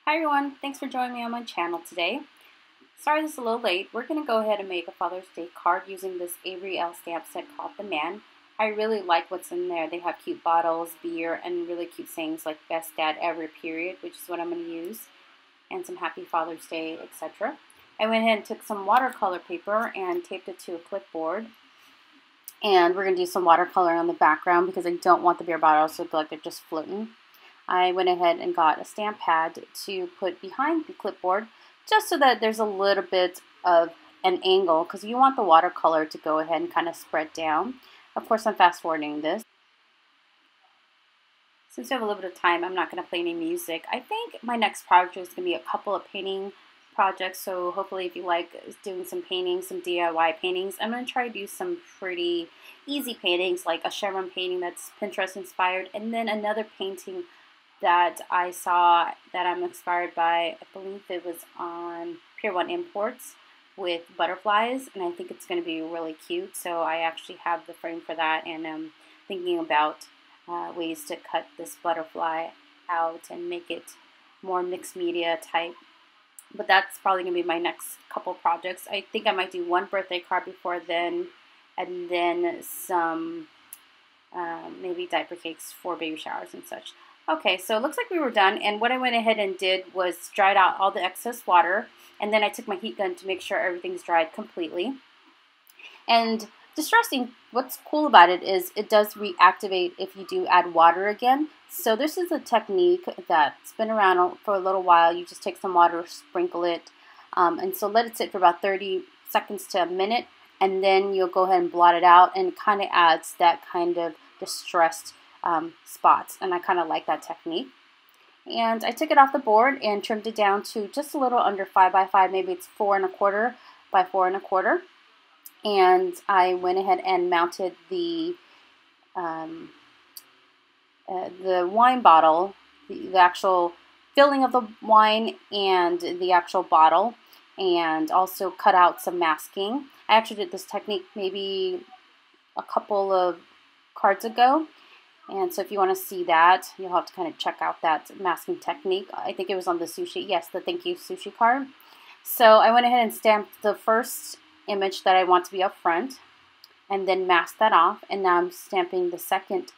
Hi everyone, thanks for joining me on my channel today. Sorry this is a little late. We're going to go ahead and make a Father's Day card using this Avery Elle stamp set called The Man. I really like what's in there. They have cute bottles, beer, and really cute sayings like Best Dad Ever, period, which is what I'm going to use, and some Happy Father's Day, etc. I went ahead and took some watercolor paper and taped it to a clipboard. And we're going to do some watercolor on the background because I don't want the beer bottles to look like they're just floating. I went ahead and got a stamp pad to put behind the clipboard just so that there's a little bit of an angle because you want the watercolor to go ahead and kind of spread down. Of course, I'm fast forwarding this. Since we have a little bit of time, I'm not going to play any music. I think my next project is going to be a couple of painting projects, so hopefully if you like doing some paintings, some DIY paintings, I'm going to try to do some pretty easy paintings like a chevron painting that's Pinterest inspired, and then another painting that I saw that I'm inspired by. I believe it was on Pier 1 Imports with butterflies, and I think it's going to be really cute. So I actually have the frame for that, and I'm thinking about ways to cut this butterfly out and make it more mixed media type. But that's probably going to be my next couple projects. I think I might do one birthday card before then, and then some maybe diaper cakes for baby showers and such. Okay, so it looks like we were done, and what I went ahead and did was dried out all the excess water, and then I took my heat gun to make sure everything's dried completely. And distressing, what's cool about it is it does reactivate if you do add water again. So this is a technique that's been around for a little while. You just take some water, sprinkle it, and so let it sit for about 30 seconds to a minute, and then you'll go ahead and blot it out, and it kind of adds that kind of distressed spots, and I kind of like that technique. And I took it off the board and trimmed it down to just a little under 5 by 5, maybe it's 4 1/4 by 4 1/4. And I went ahead and mounted the wine bottle, the actual filling of the wine and the actual bottle, and also cut out some masking. I actually did this technique maybe a couple of cards ago. And so if you want to see that, you'll have to kind of check out that masking technique. I think it was on the sushi, yes, the thank you sushi card. So I went ahead and stamped the first image that I want to be up front, and then masked that off. And now I'm stamping the second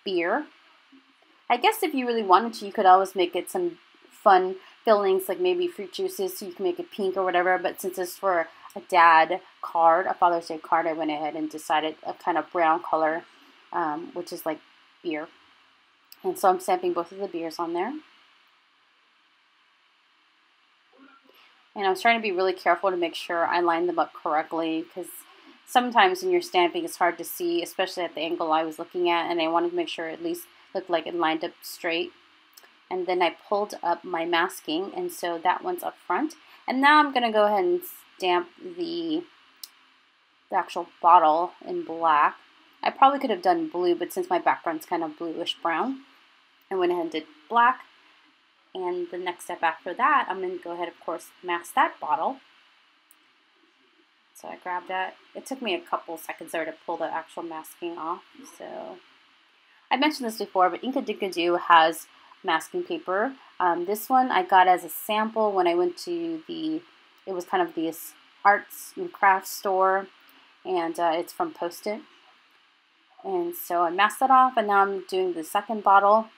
beer. I guess if you really wanted to, you could always make it some fun fillings, like maybe fruit juices, so you can make it pink or whatever. But since it's for a dad card, a Father's Day card, I went ahead and decided a kind of brown color, which is like beer. And so I'm stamping both of the beers on there. And I was trying to be really careful to make sure I lined them up correctly, because sometimes when you're stamping it's hard to see, especially at the angle I was looking at, and I wanted to make sure it at least looked like it lined up straight. And then I pulled up my masking, and so that one's up front. And now I'm going to go ahead and stamp the actual bottle in black. I probably could have done blue, but since my background's kind of bluish brown, I went ahead and did black. And the next step after that, I'm going to go ahead, of course, mask that bottle. So I grabbed that. It took me a couple seconds there to pull the actual masking off. So I mentioned this before, but Inka Dinka Doo has masking paper. This one I got as a sample when I went to it was kind of this arts and crafts store, and it's from Post-it. And so I masked that off, and now I'm doing the second bottle.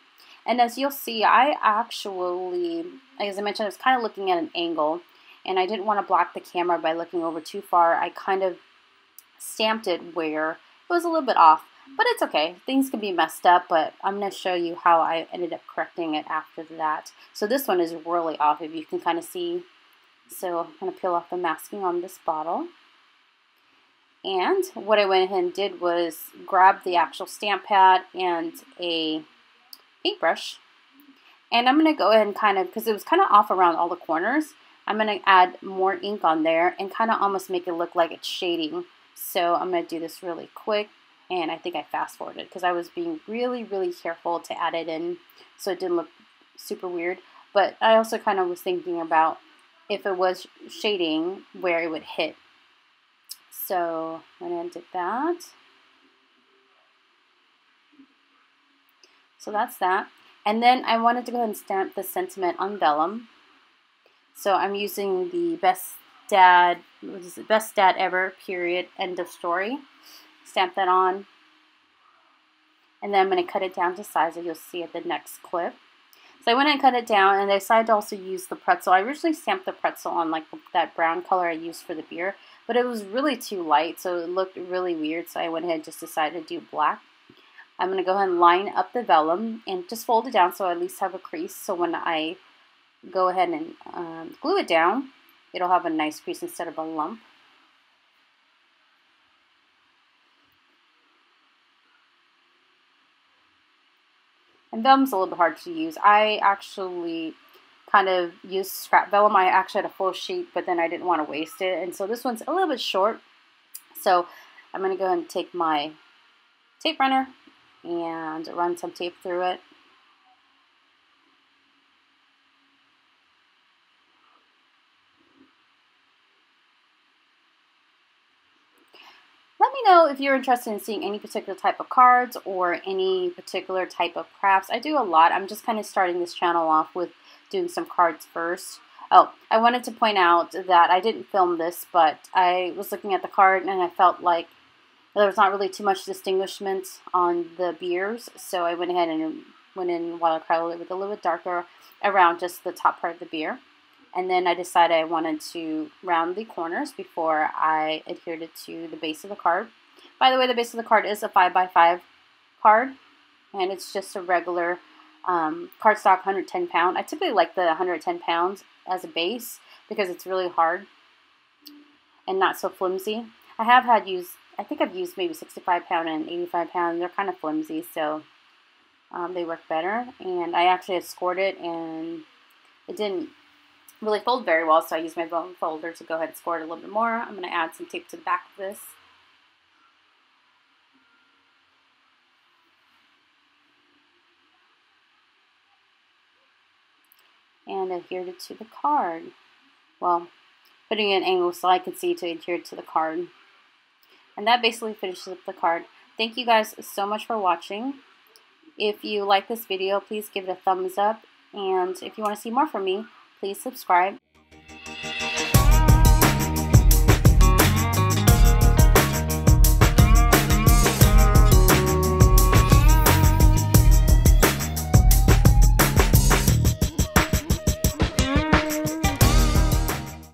And as you'll see, I actually, as I mentioned, I was kind of looking at an angle, and I didn't want to block the camera by looking over too far. I kind of stamped it where it was a little bit off, but it's okay. Things can be messed up, but I'm going to show you how I ended up correcting it after that. So this one is really off, if you can kind of see. So I'm going to peel off the masking on this bottle. And what I went ahead and did was grab the actual stamp pad and a paintbrush, and I'm going to go ahead and kind of, because it was kind of off around all the corners, I'm going to add more ink on there and kind of almost make it look like it's shading. So I'm going to do this really quick, and I think I fast forwarded because I was being really, really careful to add it in so it didn't look super weird. But I also kind of was thinking about if it was shading, where it would hit. So I'm going to did that. So that's that. And then I wanted to go ahead and stamp the sentiment on vellum. So I'm using the Best Dad Ever, period, end of story. Stamp that on. And then I'm going to cut it down to size that you'll see at the next clip. So I went and cut it down, and I decided to also use the pretzel. I originally stamped the pretzel on like that brown color I used for the beer, but it was really too light, so it looked really weird, so I went ahead and just decided to do black. I'm going to go ahead and line up the vellum and just fold it down so I at least have a crease, so when I go ahead and glue it down, it'll have a nice crease instead of a lump. And vellum's a little bit hard to use. I actually kind of used scrap vellum. I actually had a full sheet, but then I didn't want to waste it. And so this one's a little bit short. So I'm going to go ahead and take my tape runner and run some tape through it. Let me know if you're interested in seeing any particular type of cards or any particular type of crafts. I do a lot. I'm just kind of starting this channel off with doing some cards first. Oh, I wanted to point out that I didn't film this, but I was looking at the card and I felt like there was not really too much distinguishment on the beers. So I went ahead and went in watercolor with a little bit darker around just the top part of the beer. And then I decided I wanted to round the corners before I adhered it to the base of the card. By the way, the base of the card is a 5x5 card, and it's just a regular cardstock 110 pound. I typically like the 110 pounds as a base because it's really hard and not so flimsy. I think I've used maybe 65 pound and 85 pound. They're kind of flimsy, so they work better. And I actually had scored it, and it didn't really fold very well, so I used my bone folder to go ahead and score it a little bit more. I'm going to add some tape to the back of this. And adhered it to the card. Well, putting it at an angle so I can see to adhere to the card. And that basically finishes up the card. Thank you guys so much for watching. If you like this video, please give it a thumbs up. And if you want to see more from me, please subscribe.